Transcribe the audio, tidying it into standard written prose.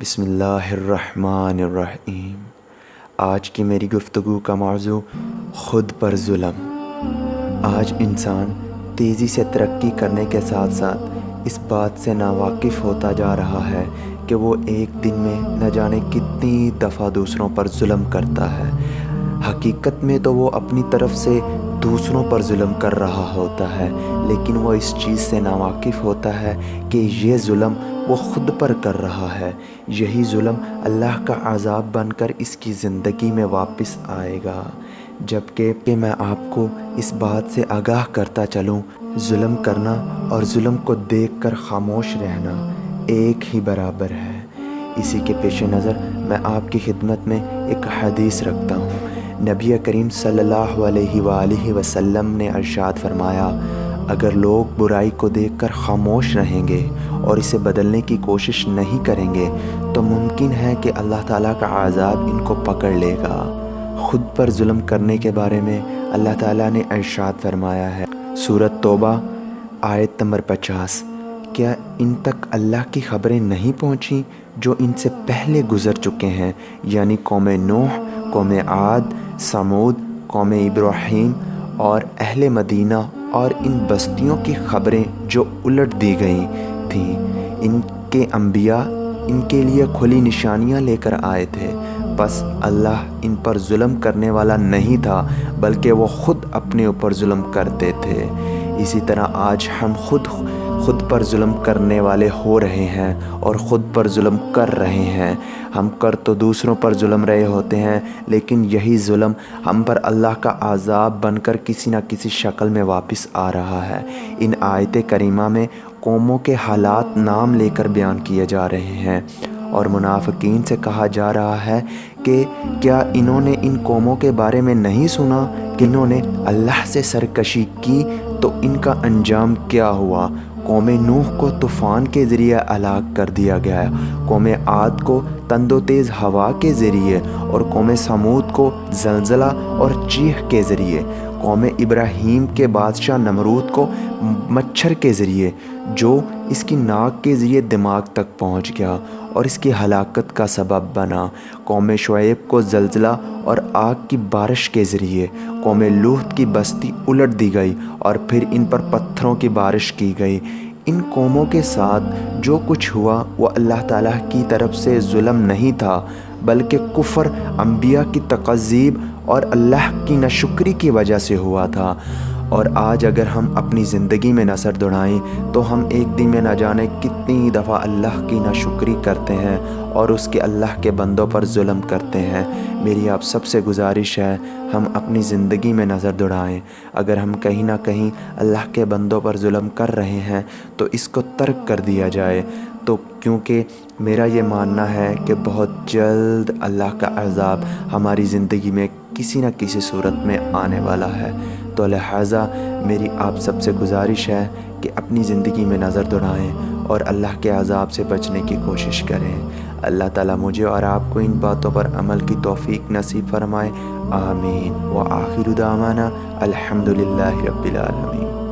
بسم اللہ الرحمن الرحیم۔ آج کی میری گفتگو کا موضوع خود پر ظلم۔ آج انسان تیزی سے ترقی کرنے کے ساتھ ساتھ اس بات سے ناواقف ہوتا جا رہا ہے کہ وہ ایک دن میں نہ جانے کتنی دفعہ دوسروں پر ظلم کرتا ہے۔ حقیقت میں تو وہ اپنی طرف سے دوسروں پر ظلم کر رہا ہوتا ہے، لیکن وہ اس چیز سے ناواقف ہوتا ہے کہ یہ ظلم وہ خود پر کر رہا ہے۔ یہی ظلم اللہ کا عذاب بن کر اس کی زندگی میں واپس آئے گا۔ جبکہ میں آپ کو اس بات سے آگاہ کرتا چلوں، ظلم کرنا اور ظلم کو دیکھ کر خاموش رہنا ایک ہی برابر ہے۔ اسی کے پیش نظر میں آپ کی خدمت میں ایک حدیث رکھتا ہوں۔ نبی کریم صلی اللہ علیہ وآلہ وسلم نے ارشاد فرمایا، اگر لوگ برائی کو دیکھ کر خاموش رہیں گے اور اسے بدلنے کی کوشش نہیں کریں گے تو ممکن ہے کہ اللہ تعالیٰ کا عذاب ان کو پکڑ لے گا۔ خود پر ظلم کرنے کے بارے میں اللہ تعالیٰ نے ارشاد فرمایا ہے، سورۃ توبہ آیت نمبر 50، کیا ان تک اللہ کی خبریں نہیں پہنچیں جو ان سے پہلے گزر چکے ہیں، یعنی قوم نوح، قوم عاد، سمود، قوم ابراہیم اور اہل مدینہ اور ان بستیوں کی خبریں جو الٹ دی گئی تھیں۔ ان کے انبیاء ان کے لیے کھلی نشانیاں لے کر آئے تھے، بس اللہ ان پر ظلم کرنے والا نہیں تھا بلکہ وہ خود اپنے اوپر ظلم کرتے تھے۔ اسی طرح آج ہم خود پر ظلم کرنے والے ہو رہے ہیں اور خود پر ظلم کر رہے ہیں۔ ہم کر تو دوسروں پر ظلم رہے ہوتے ہیں، لیکن یہی ظلم ہم پر اللہ کا عذاب بن کر کسی نہ کسی شکل میں واپس آ رہا ہے۔ ان آیت کریمہ میں قوموں کے حالات نام لے کر بیان کیے جا رہے ہیں اور منافقین سے کہا جا رہا ہے کہ کیا انہوں نے ان قوموں کے بارے میں نہیں سنا کہ انہوں نے اللہ سے سرکشی کی تو ان کا انجام کیا ہوا۔ قوم نوح کو طوفان کے ذریعے ہلاک کر دیا گیا، قوم عاد کو تند و تیز ہوا کے ذریعے اور قوم سمود کو زلزلہ اور چیخ کے ذریعے، قوم ابراہیم کے بادشاہ نمرود کو مچھر کے ذریعے جو اس کی ناک کے ذریعے دماغ تک پہنچ گیا اور اس کی ہلاکت کا سبب بنا، قوم شعیب کو زلزلہ اور آگ کی بارش کے ذریعے، قوم لوط کی بستی الٹ دی گئی اور پھر ان پر پتھروں کی بارش کی گئی۔ ان قوموں کے ساتھ جو کچھ ہوا وہ اللہ تعالیٰ کی طرف سے ظلم نہیں تھا بلکہ کفر، انبیاء کی تکذیب اور اللہ کی ناشکری کی وجہ سے ہوا تھا۔ اور آج اگر ہم اپنی زندگی میں نظر دوڑائیں تو ہم ایک دن میں نہ جانے کتنی دفعہ اللہ کی ناشکری کرتے ہیں اور اس کے اللہ کے بندوں پر ظلم کرتے ہیں۔ میری آپ سب سے گزارش ہے، ہم اپنی زندگی میں نظر دوڑائیں۔ اگر ہم کہیں نہ کہیں اللہ کے بندوں پر ظلم کر رہے ہیں تو اس کو ترک کر دیا جائے، تو کیونکہ میرا یہ ماننا ہے کہ بہت جلد اللہ کا عذاب ہماری زندگی میں کسی نہ کسی صورت میں آنے والا ہے۔ تو لہٰذا میری آپ سب سے گزارش ہے کہ اپنی زندگی میں نظر دوڑائیں اور اللہ کے عذاب سے بچنے کی کوشش کریں۔ اللہ تعالیٰ مجھے اور آپ کو ان باتوں پر عمل کی توفیق نصیب فرمائے، آمین۔ وآخر دعوانا الحمدللہ رب العالمین۔